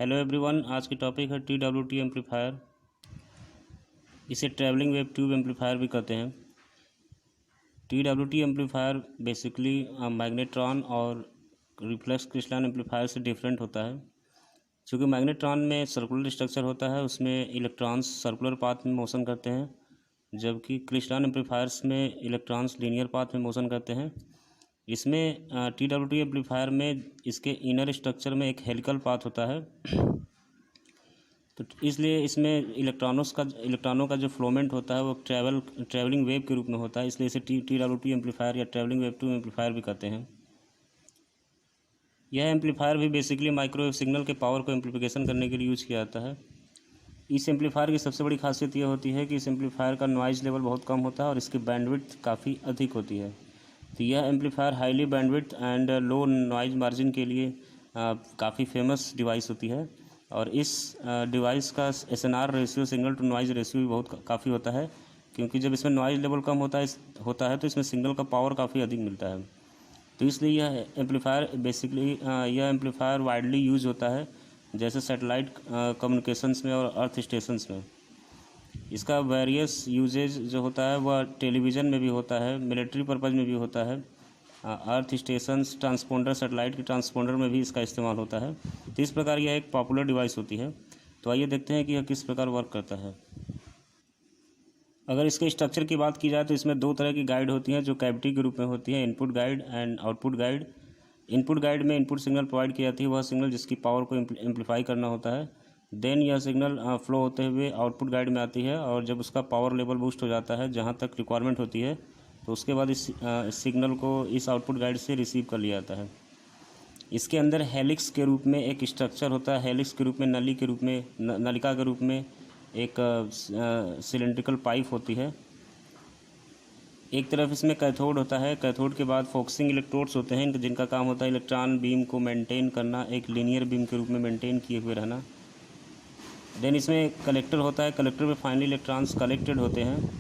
Hello everyone, आज की topic है TWT एम्पलीफायर। इसे ट्रैवलिंग वेव ट्यूब एम्पलीफायर भी कहते हैं। TWT एम्पलीफायर बेसिकली मैग्नेट्रॉन और रिफ्लेक्स क्रिस्टलाइन एम्पलीफायर से डिफरेंट होता है। क्योंकि मैग्नेट्रॉन में सर्कुलर स्ट्रक्चर होता है, उसमें इलेक्ट्रॉन्स सर्कुलर पाथ में मोशन करते हैं, जबकि क्रिस्टलाइन एम्पलीफायर्स में इलेक्ट्रॉन्स लीनियर पाथ में मोशन करते हैं। इसमें TWT एम्पलीफायर में इसके इनर स्ट्रक्चर में एक हेलिकल पाथ होता है, तो इसलिए इसमें इलेक्ट्रॉनों का जो फ्लोमेंट होता है वो ट्रैवलिंग वेव के रूप में होता है। इसलिए इसे TWT एम्पलीफायर या ट्रैवलिंग वेव ट्यूब एम्पलीफायर भी कहते हैं। यह एम्पलीफायर भी बेसिकली माइक्रोवेव सिग्नल के पावर को एम्पलीफिकेशन करने के लिए यूज़ किया जाता है। इस एम्पलीफायर की सबसे बड़ी खासियत यह होती है कि इस एम्पलीफायर का नॉइज़ लेवल बहुत कम होता है और इसकी बैंडविड्थ काफ़ी अधिक होती है। तो यह amplifier highly bandwidth and low noise margin के लिए काफ़ी फेमस डिवाइस होती है। और इस डिवाइस का SNR ratio, signal to noise ratio भी बहुत काफ़ी होता है, क्योंकि जब इसमें नॉइज़ लेवल कम होता है तो इसमें सिग्नल का पावर काफ़ी अधिक मिलता है। तो इसलिए यह एम्पलीफायर वाइडली यूज़ होता है, जैसे सैटेलाइट कम्युनिकेशंस में और अर्थ स्टेशंस में। इसका वेरियस यूजेज जो होता है वह टेलीविज़न में भी होता है, मिलिट्री पर्पज़ में भी होता है, अर्थ स्टेशंस, ट्रांसपोंडर, सैटेलाइट के ट्रांसपोंडर में भी इसका इस्तेमाल होता है। तो इस प्रकार यह एक पॉपुलर डिवाइस होती है। तो आइए देखते हैं कि यह किस प्रकार वर्क करता है। अगर इसके स्ट्रक्चर की बात की जाए तो इसमें दो तरह की गाइड होती हैं जो कैविटी के रूप में होती हैं, input guide and output guide. Input guide में इनपुट सिग्नल प्रोवाइड की जाती है, वह सिग्नल जिसकी पावर को एम्पलीफाई करना होता है। देन यह सिग्नल फ्लो होते हुए आउटपुट गाइड में आती है, और जब उसका पावर लेवल बूस्ट हो जाता है जहाँ तक रिक्वायरमेंट होती है, तो उसके बाद इस सिग्नल को इस आउटपुट गाइड से रिसीव कर लिया जाता है। इसके अंदर हेलिक्स के रूप में एक स्ट्रक्चर होता है, हेलिक्स के रूप में नलिका के रूप में एक सिलेंड्रिकल पाइप होती है। एक तरफ इसमें कैथोड होता है, कैथोड के बाद फोकसिंग इलेक्ट्रोड्स होते हैं जिनका काम होता है इलेक्ट्रॉन बीम को मेंटेन करना, एक लीनियर बीम के रूप में मेंटेन किए हुए रहना। देन इसमें कलेक्टर होता है, कलेक्टर में फाइनली इलेक्ट्रॉन्स कलेक्टेड होते हैं।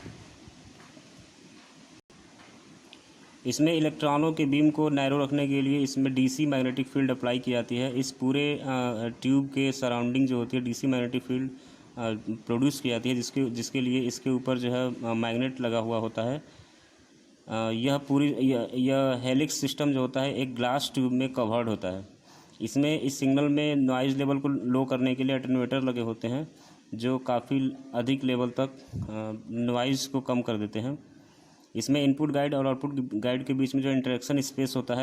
इसमें इलेक्ट्रॉनों के बीम को नैरो रखने के लिए इसमें DC मैग्नेटिक फील्ड अप्लाई की जाती है। इस पूरे ट्यूब के सराउंडिंग जो होती है DC मैग्नेटिक फील्ड प्रोड्यूस की जाती है, जिसके लिए इसके ऊपर जो है मैग्नेट लगा हुआ होता है। यह हेलिक्स सिस्टम जो होता है एक ग्लास ट्यूब में कवर्ड होता है। इसमें इस सिग्नल में नॉइज़ लेवल को लो करने के लिए अटेन्यूएटर लगे होते हैं, जो काफ़ी अधिक लेवल तक नॉइज़ को कम कर देते हैं। इसमें इनपुट गाइड और आउटपुट गाइड के बीच में जो इंटरेक्शन स्पेस होता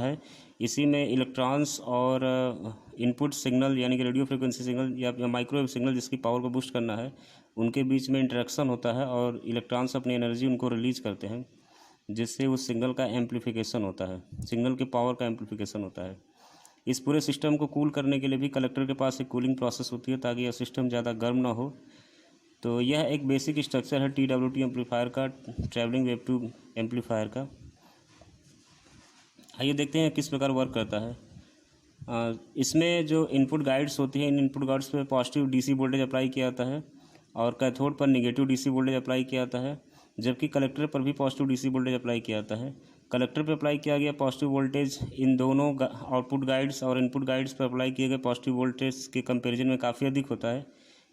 है, इसी में इलेक्ट्रॉन्स और इनपुट सिग्नल यानी कि रेडियो फ्रिक्वेंसी सिग्नल या माइक्रोवेव सिग्नल जिसकी पावर को बूस्ट करना है, उनके बीच में इंटरेक्शन होता है और इलेक्ट्रॉन्स अपनी एनर्जी उनको रिलीज करते हैं, जिससे उस सिग्नल का एम्पलीफिकेशन होता है, सिग्नल के पावर का एम्पलीफिकेशन होता है। इस पूरे सिस्टम को कूल करने के लिए भी कलेक्टर के पास एक कूलिंग प्रोसेस होती है, ताकि यह सिस्टम ज़्यादा गर्म ना हो। तो यह एक बेसिक स्ट्रक्चर है TWT एम्पलीफायर का, ट्रैवलिंग वेव ट्यूब एम्पलीफायर का। आइए देखते हैं किस प्रकार वर्क करता है। इसमें जो इनपुट गाइड्स होती हैं, इन इनपुट गाइड्स पे पॉजिटिव DC वोल्टेज अप्लाई किया जाता है और कैथोड पर नेगेटिव DC वोल्टेज अप्लाई किया जाता है, जबकि कलेक्टर पर भी पॉजिटिव DC वोल्टेज अप्लाई किया जाता है। कलेक्टर पर अप्लाई किया गया पॉजिटिव वोल्टेज इन दोनों आउटपुट गाइड्स और इनपुट गाइड्स पर अप्लाई किए गए पॉजिटिव वोल्टेज के कंपेरिजन में काफ़ी अधिक होता है।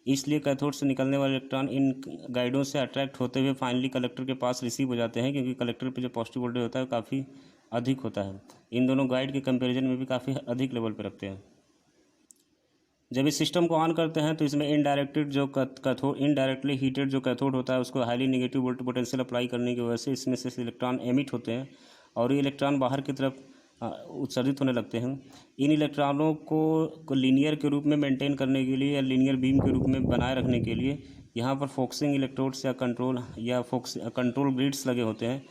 इसलिए कैथोड से निकलने वाले इलेक्ट्रॉन इन गाइडों से अट्रैक्ट होते हुए फाइनली कलेक्टर के पास रिसीव हो जाते हैं, क्योंकि कलेक्टर पे जो पॉजिटिव वोल्टेज होता है वो काफ़ी अधिक होता है। इन दोनों गाइड के कंपैरिजन में भी काफ़ी अधिक लेवल पे रखते हैं। जब इस सिस्टम को ऑन करते हैं तो इसमें इनडायरेक्टली हीटेड जो कैथोड होता है उसको highly negative voltage potential apply करने की वजह से इसमें से इलेक्ट्रॉन एमिट होते हैं और ये इलेक्ट्रॉन बाहर की तरफ उत्सर्जित होने लगते हैं। इन इलेक्ट्रॉनों को लीनियर के रूप में मेंटेन करने के लिए या लीनियर बीम के रूप में बनाए रखने के लिए यहाँ पर फोकसिंग इलेक्ट्रोड्स या कंट्रोल ग्रिड्स लगे होते हैं।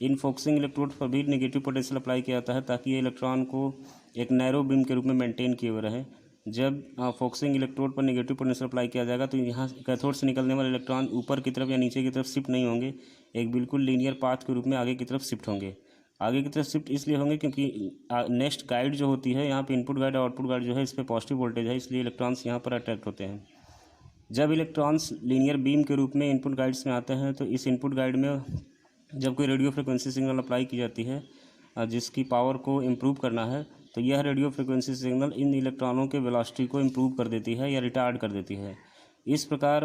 इन फोकसिंग इलेक्ट्रोड पर भी नेगेटिव पोटेंशियल अप्लाई किया जाता है, ताकि ये इलेक्ट्रॉन को एक नैरो बीम के रूप में मेंटेन किए हुए रहे। जब फोकसिंग इलेक्ट्रोड पर नेगेटिव पोटेंशियल अप्लाई किया जाएगा तो यहाँ कैथोड से निकलने वाले इलेक्ट्रॉन ऊपर की तरफ या नीचे की तरफ शिफ्ट नहीं होंगे, एक बिल्कुल लीनियर पाथ के रूप में आगे की तरफ शिफ्ट होंगे। आगे की तरफ शिफ्ट इसलिए होंगे क्योंकि नेक्स्ट गाइड जो होती है यहाँ पे इनपुट गाइड और आउटपुट गाइड जो है इस पर पॉजिटिव वोल्टेज है, इसलिए इलेक्ट्रॉन्स यहाँ पर अट्रैक्ट होते हैं। जब इलेक्ट्रॉन्स लीनियर बीम के रूप में इनपुट गाइड्स में आते हैं तो इस इनपुट गाइड में जब कोई रेडियो फ्रिक्वेंसी सिग्नल अप्लाई की जाती है जिसकी पावर को इम्प्रूव करना है, तो यह रेडियो फ्रिक्वेंसी सिग्नल इन इलेक्ट्रॉनों के वेलोसिटी को इम्प्रूव कर देती है या रिटार्ड कर देती है। इस प्रकार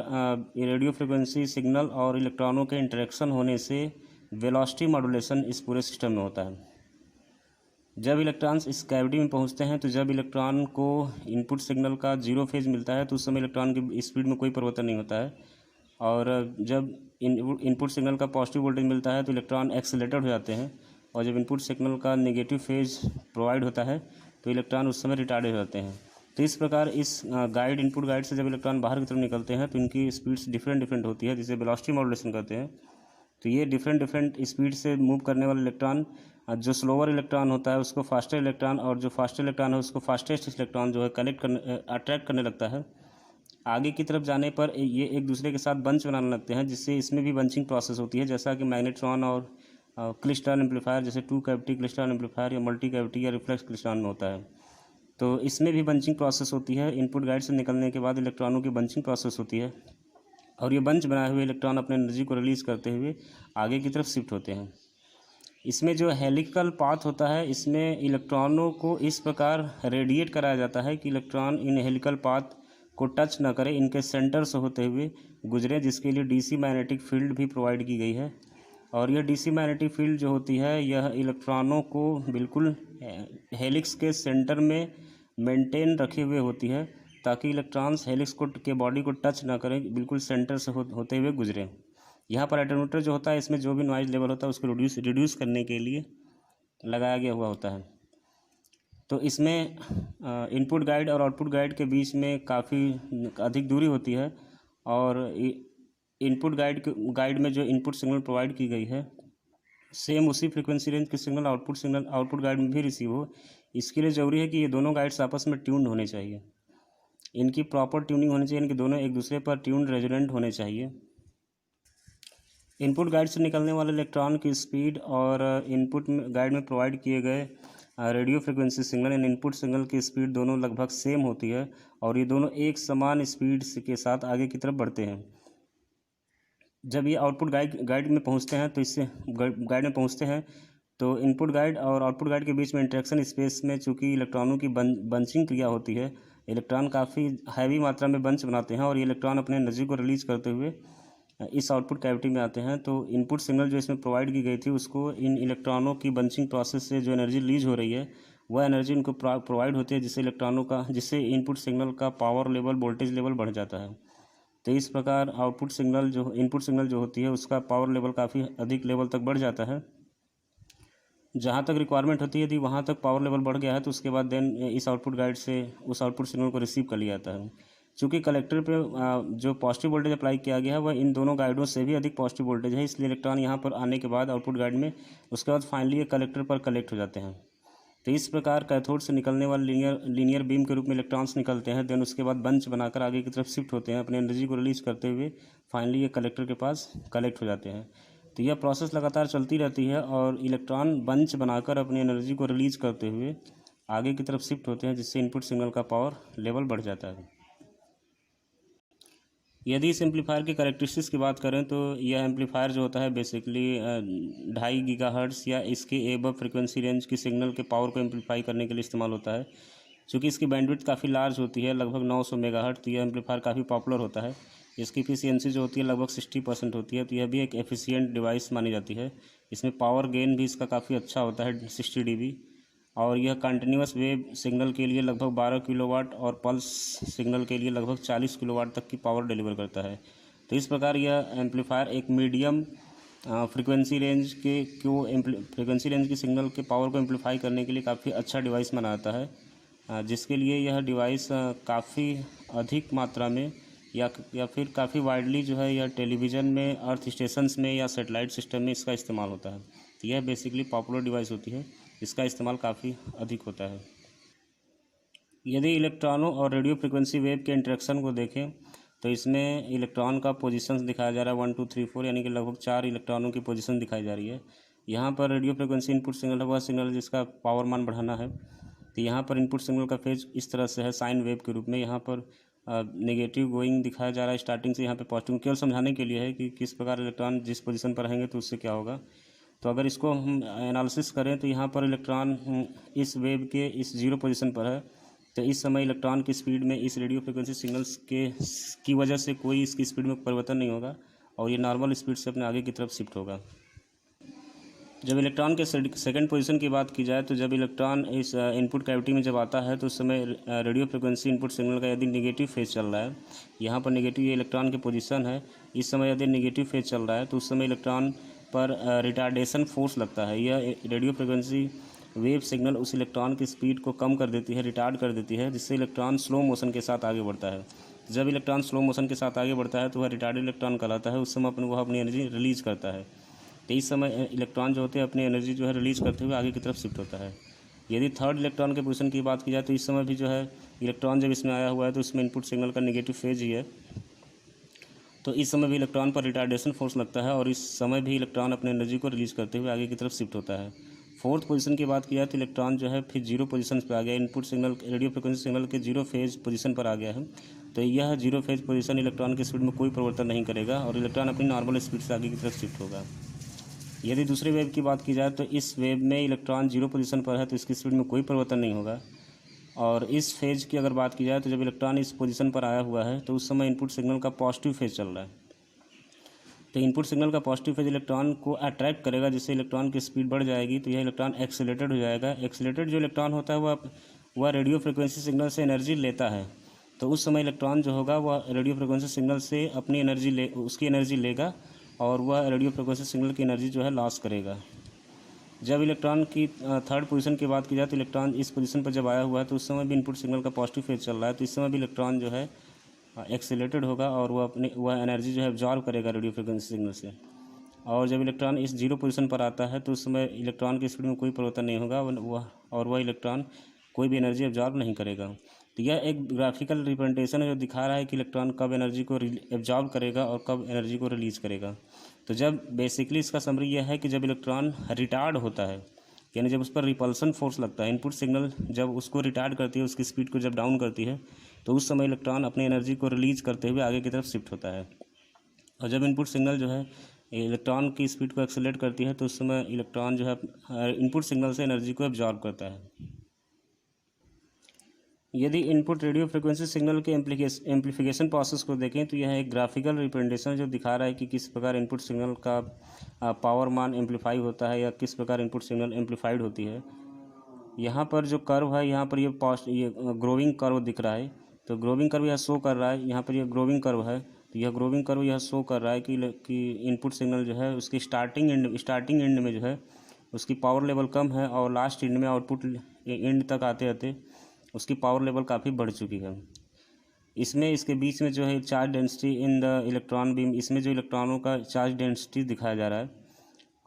ये रेडियो फ्रिक्वेंसी सिग्नल और इलेक्ट्रॉनों के इंटरेक्शन होने से वेलोसिटी मॉड्यूलेशन इस पूरे सिस्टम में होता है। जब इलेक्ट्रॉन्स इस कैविटी में पहुंचते हैं तो जब इलेक्ट्रॉन को इनपुट सिग्नल का जीरो फेज मिलता है तो उस समय इलेक्ट्रॉन की स्पीड में कोई परिवर्तन नहीं होता है, और जब इनपुट सिग्नल का पॉजिटिव वोल्टेज मिलता है तो इलेक्ट्रॉन एक्सेलेरेटेड हो जाते हैं, और जब इनपुट सिग्नल का नेगेटिव फेज प्रोवाइड होता है तो इलेक्ट्रॉन उस समय रिटार्डेड हो जाते हैं। तो इस प्रकार इस गाइड इनपुट गाइड से जब इलेक्ट्रॉन बाहर की तरफ निकलते हैं तो इनकी स्पीड्स डिफरेंट होती है, जिसे वेलोसिटी मॉड्यूलेशन कहते हैं। तो ये डिफरेंट स्पीड से मूव करने वाले इलेक्ट्रॉन, जो स्लोअर इलेक्ट्रॉन होता है उसको फास्टर इलेक्ट्रॉन, और जो फास्टर इलेक्ट्रॉन है उसको फास्टेस्ट इलेक्ट्रॉन जो है अट्रैक्ट करने लगता है। आगे की तरफ जाने पर ये एक दूसरे के साथ बंच बनाने लगते हैं, जिससे इसमें भी बंचिंग प्रोसेस होती है, जैसा कि मैग्नेट्रॉन और क्लिस्टल एम्पलीफायर, जैसे 2 कैविटी क्लिस्टल एम्पलीफायर या मल्टी कैविटी या रिफ्लेक्स क्लिस्टल में होता है। तो इसमें भी बंचिंग प्रोसेस होती है। इनपुट गाइड से निकलने के बाद इलेक्ट्रॉनों की बंचिंग प्रोसेस होती है, और ये बंच बनाए हुए इलेक्ट्रॉन अपने एनर्जी को रिलीज़ करते हुए आगे की तरफ शिफ्ट होते हैं। इसमें जो हेलिकल पाथ होता है, इसमें इलेक्ट्रॉनों को इस प्रकार रेडिएट कराया जाता है कि इलेक्ट्रॉन इन हेलिकल पाथ को टच न करें, इनके सेंटर से होते हुए गुजरे, जिसके लिए डीसी मैग्नेटिक फील्ड भी प्रोवाइड की गई है। और यह डीसी मैग्नेटिक फील्ड जो होती है यह इलेक्ट्रॉनों को बिल्कुल हेलिक्स के सेंटर में मेंटेन रखे हुए होती है, ताकि इलेक्ट्रॉन्स हेलिक्स को के बॉडी को टच ना करें, बिल्कुल सेंटर से होते हुए गुजरें। यहाँ पर एटेन्यूएटर जो होता है, इसमें जो भी नॉइज़ लेवल होता है उसको रिड्यूस करने के लिए लगाया गया हुआ होता है। तो इसमें इनपुट गाइड और आउटपुट गाइड के बीच में काफ़ी अधिक दूरी होती है, और इनपुट गाइड में जो इनपुट सिग्नल प्रोवाइड की गई है सेम उसी फ्रीक्वेंसी रेंज के सिग्नल आउटपुट गाइड में भी रिसीव हो। इसके लिए ज़रूरी है कि ये दोनों गाइड्स आपस में ट्यून्ड होने चाहिए, इनकी प्रॉपर ट्यूनिंग होनी चाहिए, इनके दोनों एक दूसरे पर ट्यून्ड रेजोनेंट होने चाहिए। इनपुट गाइड से निकलने वाले इलेक्ट्रॉन की स्पीड और इनपुट गाइड में प्रोवाइड किए गए radio frequency signal and input signal की स्पीड दोनों लगभग सेम होती है, और ये दोनों एक समान स्पीड के साथ आगे की तरफ बढ़ते हैं। जब ये आउटपुट गाइड में पहुंचते हैं तो इससे गाइड में पहुंचते हैं तो इनपुट गाइड और आउटपुट गाइड के बीच में इंटरेक्शन स्पेस में चूँकि इलेक्ट्रॉनों की बंचिंग क्रिया होती है, इलेक्ट्रॉन काफ़ी हैवी मात्रा में बंच बनाते हैं, और ये इलेक्ट्रॉन अपने एनर्जी को रिलीज़ करते हुए इस आउटपुट कैविटी में आते हैं। तो इनपुट सिग्नल जो इसमें प्रोवाइड की गई थी उसको इन इलेक्ट्रॉनों की बंचिंग प्रोसेस से जो एनर्जी रिलीज हो रही है वह एनर्जी इनको प्रोवाइड होती है, जिससे इनपुट सिग्नल का पावर लेवल वोल्टेज लेवल बढ़ जाता है। तो इस प्रकार इनपुट सिग्नल जो होती है उसका पावर लेवल काफ़ी अधिक लेवल तक बढ़ जाता है, जहाँ तक रिक्वायरमेंट होती है। यदि वहाँ तक पावर लेवल बढ़ गया है तो उसके बाद देन इस आउटपुट गाइड से उस आउटपुट सिग्नल को रिसीव कर लिया जाता है। चूँकि कलेक्टर पे जो पॉजिटिव वोल्टेज अप्लाई किया गया है वह इन दोनों गाइडों से भी अधिक पॉजिटिव वोल्टेज है, इसलिए इलेक्ट्रॉन यहाँ पर आने के बाद आउटपुट गाइड में उसके बाद फाइनली ये कलेक्टर पर कलेक्ट हो जाते हैं। तो इस प्रकार कैथोड से निकलने वाले लीनियर बीम के रूप में इलेक्ट्रॉन्स निकलते हैं, देन उसके बाद बंच बनाकर आगे की तरफ शिफ्ट होते हैं, अपनी एनर्जी को रिलीज़ करते हुए फाइनली ये कलेक्टर के पास कलेक्ट हो जाते हैं। तो यह प्रोसेस लगातार चलती रहती है, और इलेक्ट्रॉन बंच बनाकर अपनी एनर्जी को रिलीज़ करते हुए आगे की तरफ शिफ्ट होते हैं, जिससे इनपुट सिग्नल का पावर लेवल बढ़ जाता है। यदि इस एम्पलीफायर की कैरेक्टरिस्टिक्स की बात करें तो यह एम्पलीफायर जो होता है बेसिकली 2.5 गीगाहर्ट्ज़ या इसके एबव फ्रिक्वेंसी रेंज की सिग्नल के पावर को एम्पलीफाई करने के लिए इस्तेमाल होता है। चूँकि इसकी बैंडविड्थ काफ़ी लार्ज होती है, लगभग 900 मेगाहर्ट्ज़, तो यह एम्पलीफायर काफ़ी पॉपुलर होता है। इसकी एफिशिएंसी जो होती है लगभग 60% होती है, तो यह भी एक एफिशिएंट डिवाइस मानी जाती है। इसमें पावर गेन भी इसका काफ़ी अच्छा होता है, 60 dB, और यह कंटिन्यूस वेव सिग्नल के लिए लगभग 12 किलोवाट और पल्स सिग्नल के लिए लगभग 40 किलोवाट तक की पावर डिलीवर करता है। तो इस प्रकार यह एम्पलीफायर एक मीडियम फ्रीक्वेंसी रेंज की सिग्नल के पावर को एम्पलीफाई करने के लिए काफ़ी अच्छा डिवाइस माना जाता है, जिसके लिए यह डिवाइस काफ़ी अधिक मात्रा में या फिर काफ़ी वाइडली जो है यह टेलीविज़न में, अर्थ स्टेशंस में या सेटेलाइट सिस्टम में इसका इस्तेमाल होता है। तो यह बेसिकली पॉपुलर डिवाइस होती है, इसका इस्तेमाल काफ़ी अधिक होता है। यदि इलेक्ट्रॉनों और रेडियो फ्रिक्वेंसी वेव के इंटरेक्शन को देखें तो इसमें इलेक्ट्रॉन का पोजीशंस दिखाया जा रहा है 1 2 3 4, यानी कि लगभग 4 इलेक्ट्रॉनों की पोजीशन दिखाई जा रही है। यहाँ पर रेडियो फ्रिक्वेंसी इनपुट सिग्नल है, वह सिग्नल जिसका पावर मान बढ़ाना है। तो यहाँ पर इनपुट सिग्नल का फेज इस तरह से है, साइन वेव के रूप में। यहाँ पर नेगेटिव गोइंग दिखाया जा रहा है स्टार्टिंग से, यहाँ पे पॉजिटिव, केवल समझाने के लिए है कि किस प्रकार इलेक्ट्रॉन जिस पोजीशन पर रहेंगे तो उससे क्या होगा। तो अगर इसको हम एनालिसिस करें तो यहाँ पर इलेक्ट्रॉन इस वेव के इस जीरो पोजीशन पर है। तो इस समय इलेक्ट्रॉन की स्पीड में इस रेडियो फ्रिक्वेंसी सिग्नल्स की वजह से कोई इसकी स्पीड में परिवर्तन नहीं होगा और ये नॉर्मल स्पीड से अपने आगे की तरफ शिफ्ट होगा। जब इलेक्ट्रॉन के सेकंड पोजीशन की बात की जाए तो जब इलेक्ट्रॉन इस इनपुट कैविटी में जब आता है तो उस समय रेडियो फ्रिक्वेंसी इनपुट सिग्नल का यदि नेगेटिव फेज चल रहा है, यहाँ पर नेगेटिव ये इलेक्ट्रॉन की पोजीशन है, इस समय यदि नेगेटिव फेज चल रहा है तो उस समय इलेक्ट्रॉन पर रिटार्डेशन फोर्स लगता है। यह रेडियो फ्रिक्वेंसी वेव सिग्नल उस इलेक्ट्रॉन की स्पीड को कम कर देती है, रिटार्ड कर देती है, जिससे इलेक्ट्रॉन स्लो मोशन के साथ आगे बढ़ता है। जब इलेक्ट्रॉन स्लो मोशन के साथ आगे बढ़ता है तो वह रिटार्डेड इलेक्ट्रॉन कहलाता है। उस समय वह अपनी एनर्जी रिलीज करता है। तो इस समय इलेक्ट्रॉन जो होते हैं अपनी एनर्जी जो है रिलीज करते हुए आगे की तरफ शिफ्ट होता है। यदि थर्ड इलेक्ट्रॉन के पोजीशन की बात की जाए तो इस समय भी जो है इलेक्ट्रॉन जब इसमें आया हुआ है तो इसमें इनपुट सिग्नल का नेगेटिव फेज ही है, तो इस समय भी इलेक्ट्रॉन पर रिटार्डेशन फोर्स लगता है और इस समय भी इलेक्ट्रॉन अपनी एनर्जी को रिलीज करते हुए आगे की तरफ शिफ्ट होता है। फोर्थ पोजीशन की बात की जाए तो इलेक्ट्रॉन जो है फिर जीरो पोजीशन पर आ गया, input signal radio frequency signal के जीरो फेज पोजीशन पर आ गया है। तो यह जीरो फेज पोजीशन इलेक्ट्रॉन की स्पीड में कोई परिवर्तन नहीं करेगा और इलेक्ट्रॉन अपनी नॉर्मल स्पीड से आगे की तरफ शिफ्ट होगा। यदि दूसरे वेव की बात की जाए तो इस वेव में इलेक्ट्रॉन जीरो पोजीशन पर है तो इसकी स्पीड में कोई परिवर्तन नहीं होगा। और इस फेज की अगर बात की जाए तो जब इलेक्ट्रॉन इस पोजीशन पर आया हुआ है तो उस समय इनपुट सिग्नल का पॉजिटिव फेज चल रहा है। तो इनपुट सिग्नल का पॉजिटिव फेज इलेक्ट्रॉन को अट्रैक्ट करेगा, जिससे इलेक्ट्रॉन की स्पीड बढ़ जाएगी, तो यह इलेक्ट्रॉन एक्सीलरेटेड हो जाएगा। एक्सीलरेटेड जो इलेक्ट्रॉन होता है वह रेडियो फ्रिक्वेंसी सिग्नल से एनर्जी लेता है। तो उस समय इलेक्ट्रॉन जो होगा वह रेडियो फ्रिक्वेंसी सिग्नल से अपनी उसकी एनर्जी लेगा और वह रेडियो फ्रिक्वेंसी सिग्नल की एनर्जी जो है लॉस करेगा। जब इलेक्ट्रॉन की थर्ड पोजीशन की बात की जाए तो इलेक्ट्रॉन इस पोजीशन पर जब आया हुआ है तो उस समय भी इनपुट सिग्नल का पॉजिटिव फेज चल रहा है, तो इस समय भी इलेक्ट्रॉन जो है एक्सीलरेटेड होगा और वह एनर्जी जो है एब्जॉर्व करेगा रेडियो फ्रिक्वेंसी सिग्नल से। और जब इलेक्ट्रॉन इस जीरो पोजीशन पर आता है तो उस समय इलेक्ट्रॉन की स्पीड में कोई परिवर्तन नहीं होगा वह इलेक्ट्रॉन कोई भी एनर्जी एब्जॉर्व नहीं करेगा। तो यह एक ग्राफिकल रिप्रेजेंटेशन है जो दिखा रहा है कि इलेक्ट्रॉन कब एनर्जी को एब्जॉर्व करेगा और कब एनर्जी को रिलीज करेगा। तो जब बेसिकली इसका समरी यह है कि जब इलेक्ट्रॉन रिटार्ड होता है, यानी जब उस पर रिपल्सन फोर्स लगता है, इनपुट सिग्नल जब उसको रिटार्ड करती है, उसकी स्पीड को जब डाउन करती है, तो उस समय इलेक्ट्रॉन अपनी एनर्जी को रिलीज करते हुए आगे की तरफ शिफ्ट होता है। और जब इनपुट सिग्नल जो है इलेक्ट्रॉन की स्पीड को एक्सेलरेट करती है तो उस समय इलेक्ट्रॉन जो है इनपुट सिग्नल से एनर्जी को एब्जॉर्ब करता है। यदि इनपुट रेडियो फ्रिक्वेंसी सिग्नल के एम्प्लीफिकेशन प्रोसेस को देखें तो यह एक ग्राफिकल रिप्रेजेंटेशन जो दिखा रहा है कि किस प्रकार इनपुट सिग्नल का पावर मान एम्प्लीफाई होता है या किस प्रकार इनपुट सिग्नल एम्प्लीफाइड होती है। यहाँ पर जो कर्व है, यहाँ पर ये ग्रोविंग कर्व दिख रहा है, तो ग्रोविंग कर्व यह शो कर रहा है, यहाँ पर यह ग्रोविंग कर्व है, तो यह ग्रोविंग कर्व यह शो कर रहा है कि इनपुट सिग्नल जो है उसकी स्टार्टिंग एंड में जो है उसकी पावर लेवल कम है और लास्ट एंड में आउटपुट एंड तक आते आते उसकी पावर लेवल काफ़ी बढ़ चुकी है। इसमें इसके बीच में जो है charge density in the electron beam, इसमें जो इलेक्ट्रॉनों का चार्ज डेंसिटी दिखाया जा रहा है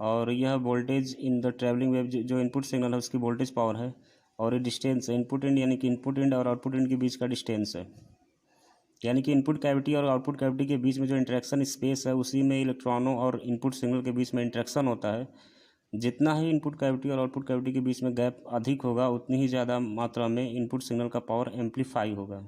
और यह voltage in the travelling wave जो इनपुट सिग्नल है उसकी वोल्टेज पावर है और ये डिस्टेंस है इनपुट एंड, यानी कि इनपुट एंड और आउटपुट एंड के बीच का डिस्टेंस है, यानी कि इनपुट कैविटी और आउटपुट कैविटी के बीच में जो इंटरेक्शन स्पेस है उसी में इलेक्ट्रॉनों और इनपुट सिग्नल के बीच में इंटरेक्शन होता है। जितना ही इनपुट कैविटी और आउटपुट कैविटी के बीच में गैप अधिक होगा उतनी ही ज़्यादा मात्रा में इनपुट सिग्नल का पावर एम्प्लीफाई होगा।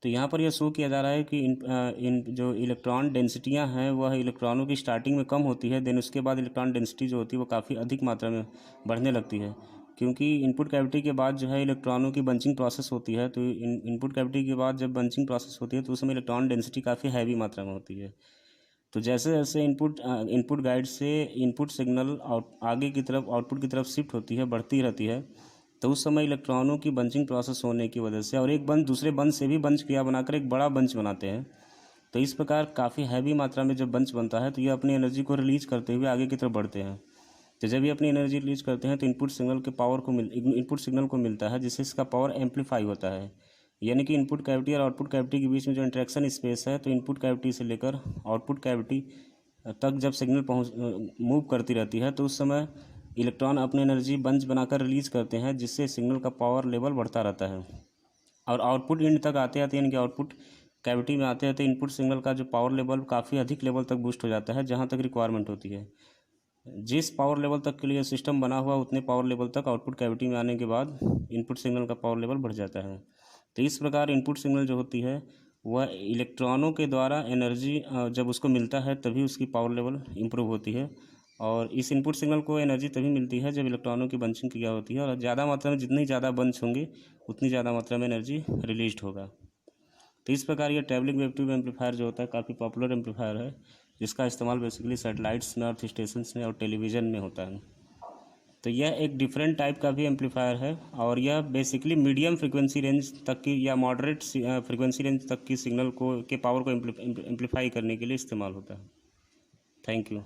तो यहाँ पर यह शो किया जा रहा है कि इन जो इलेक्ट्रॉन डेंसिटियाँ हैं वह इलेक्ट्रॉनों की स्टार्टिंग में कम होती है, देन उसके बाद इलेक्ट्रॉन डेंसिटी जो होती है वो काफ़ी अधिक मात्रा में बढ़ने लगती है, क्योंकि इनपुट कैविटी के बाद जो है इलेक्ट्रॉनों की बंचिंग प्रोसेस होती है। तो इनपुट कैविटी के बाद जब बंचिंग प्रोसेस होती है तो उस समय इलेक्ट्रॉन डेंसिटी काफ़ी हैवी मात्रा में होती है। तो जैसे जैसे इनपुट गाइड से इनपुट सिग्नल आगे की तरफ आउटपुट की तरफ शिफ्ट होती है, बढ़ती रहती है, तो उस समय इलेक्ट्रॉनों की बंचिंग प्रोसेस होने की वजह से और एक बंच दूसरे बंच से भी बंच क्रिया बनाकर एक बड़ा बंच बनाते हैं। तो इस प्रकार काफ़ी हैवी मात्रा में जब बंच बनता है तो ये अपनी एनर्जी को रिलीज करते हुए आगे की तरफ बढ़ते हैं। तो जब ये अपनी एनर्जी रिलीज करते हैं तो इनपुट सिग्नल को मिलता है, जिससे इसका पावर एम्पलीफाई होता है, यानी कि इनपुट कैविटी और आउटपुट कैविटी के बीच में जो इंटरेक्शन स्पेस है, तो इनपुट कैविटी से लेकर आउटपुट कैविटी तक जब सिग्नल मूव करती रहती है तो उस समय इलेक्ट्रॉन अपनी एनर्जी बंच बनाकर रिलीज करते हैं, जिससे सिग्नल का पावर लेवल बढ़ता रहता है। और आउटपुट एंड तक आते आते, यानी कि आउटपुट कैविटी में आते आते इनपुट सिग्नल का जो पावर लेवल काफ़ी अधिक लेवल तक बूस्ट हो जाता है, जहाँ तक रिक्वायरमेंट होती है। जिस पावर लेवल तक के लिए सिस्टम बना हुआ उतने पावर लेवल तक आउटपुट कैविटी में आने के बाद इनपुट सिग्नल का पावर लेवल बढ़ जाता है। तो इस प्रकार इनपुट सिग्नल जो होती है वह इलेक्ट्रॉनों के द्वारा एनर्जी जब उसको मिलता है तभी उसकी पावर लेवल इम्प्रूव होती है, और इस इनपुट सिग्नल को एनर्जी तभी मिलती है जब इलेक्ट्रॉनों की बंचिंग क्रिया होती है, और ज़्यादा मात्रा में जितनी ज़्यादा बंच होंगे उतनी ज़्यादा मात्रा में एनर्जी रिलीज होगा। तो इस प्रकार ये ट्रैवलिंग वेव ट्यूब एम्पलीफायर जो होता है काफ़ी पॉपुलर एम्पलीफायर है, जिसका इस्तेमाल बेसिकली सैटेलाइट्स में, अर्थ स्टेशंस में और टेलीविज़न में होता है। तो यह एक डिफरेंट टाइप का भी एम्पलीफायर है, और यह बेसिकली मीडियम फ्रिक्वेंसी रेंज तक की या मॉडरेट फ्रिक्वेंसी रेंज तक की सिग्नल को के पावर को एम्पलीफाई करने के लिए इस्तेमाल होता है। Thank you.